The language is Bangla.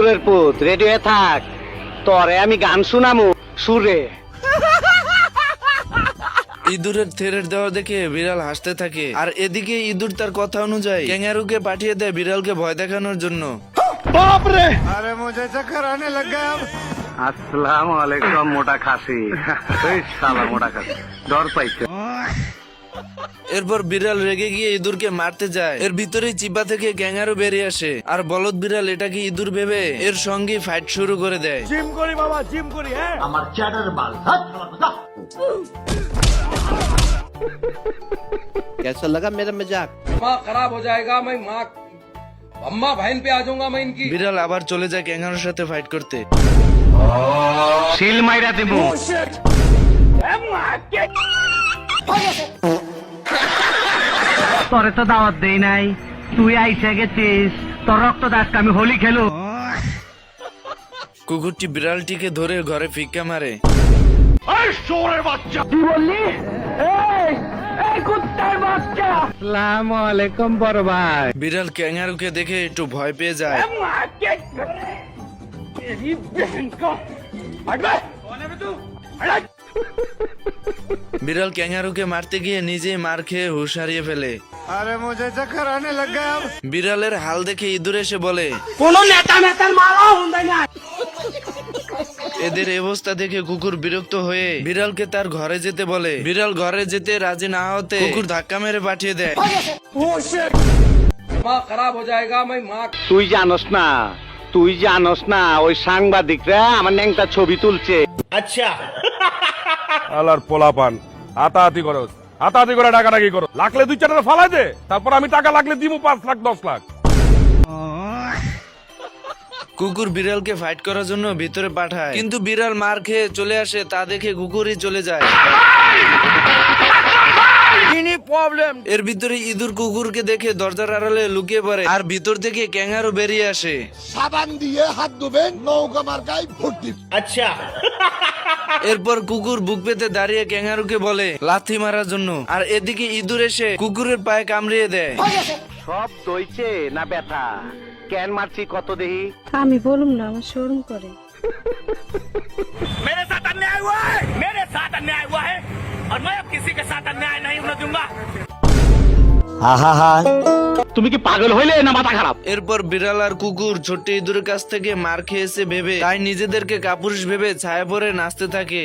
ইঁদুরের পুত রেডি হয়ে থাক, তরে আমি গান শুনামু সুরে। ইঁদুরের থ্রেড দেওয়া দেখে বিড়াল হাসতে থাকে, আর এদিকে ইঁদুর তার কথা অনুযায়ী ক্যাঙ্গারুকে পাঠিয়ে দেয় বিড়ালকে ভয় দেখানোর জন্য। আসসালামু আলাইকুম মোটা খাসি। এই শালা মোটা খাসি ডর পাইছে। এরপর বিড়াল রেগে গিয়ে ইঁদুরকে মারতে যায়। এর ভিতরেই চিপা থেকে ক্যাঙ্গারু বেরিয়ে আসে, আর বলদ বিড়াল এটাকে ইঁদুর ভেবে এর সঙ্গে ফাইট শুরু করে দেয়। জিম করি বাবা, জিম করি। হ্যাঁ, আমার চ্যাটার বাল। कैसा लगा मेरा मजाक? दिमाग खराब हो जाएगा। मैं माँ अम्मा बहन पे आ जाऊंगा मैं इनकी। বিড়াল আবার চলে যায় ক্যাঙ্গারুর সাথে ফাইট করতে। শিল মাইরা দিমু। তোরে তো দাওয়াত দেই নাই, তুই আইসা গেছিস, তোর রক্ত দাসকে আমি হোলি খেলু। কুকুরটি বিড়ালটিকে ধরে ঘরে ফিক্কা মারে। কি বললি? এই কুত্তার বাচ্চা। আসসালামু আলাইকুম বড় ভাই। বিড়াল ক্যাঙ্গারুকে দেখে একটু ভয় পেয়ে যায়। বিড়াল ক্যাঙ্গারুকে মারতে গিয়ে নিজেই মার খেয়ে হুঁশ হারিয়ে ফেলে। আরে মুঝে চক্কর আনে লগ গয়া। বিড়ালের হাল দেখে ইঁদুর এসে বলে, কোন নেতা মেতার মারা হুন্দাই না। এদের অবস্থা দেখে কুকুর বিরক্ত হয়ে বিড়ালকে তার ঘরে যেতে বলে। বিড়াল ঘরে যেতে রাজি না হতে কুকুর ধাক্কা মেরে পাঠিয়ে দেয়। दिमाग खराब हो जाएगा। मैं माँ তুই জানোস না ওই সাংবাদিকরা আমার ন্যাংটা ছবি তুলছে। আলার পোলাপান হাতাহাতি করো, হাতাহাতি করে ডাকাডাকি করো, লাগলে 2-4টা ফালাই দে, তারপর আমি টাকা লাগলে দিব 5 লাখ 10 লাখ। কুকুর বিড়ালকে ফাইট করার জন্য ভিতরে পাঠায়, কিন্তু বিড়াল মার খেয়ে চলে আসে। তা দেখে কুকুরই চলে যায়। এর ভিতরে ইঁদুর কুকুরকে দেখে দরজার আড়ালে লুকিয়ে পড়ে, আর ভিতর থেকে ক্যাঙ্গারু বেরিয়ে আসে। সাবান দিয়ে হাত ধুবেন, নৌকা মার্কায় ভোট দিবেন। এরপর কুকুর বুক পেতে দাঁড়িয়ে ক্যাঙ্গারুকে বলে লাথি মারার জন্য, আর এদিকে ইঁদুর এসে কুকুরের পায়ে কামড়িয়ে দেয়। সব দইছে না ব্যথা? কেন মারছি কত দেহি? আমি বলুম না, আমার শরম করে। मेरे साथ अन्याय हुआ है, मेरे साथ अन्याय हुआ है और मैं अब किसी के साथ अन्याय नहीं होने दूंगा। তুমি কি পাগল হইলে না মাথা খারাপ? এরপর বিড়াল আর কুকুর ছোট্ট ইঁদুরের কাছ থেকে মার খেয়েছে ভেবে তাই নিজেদেরকে কাপুরুষ ভেবে ছায়া পরে নাচতে থাকে।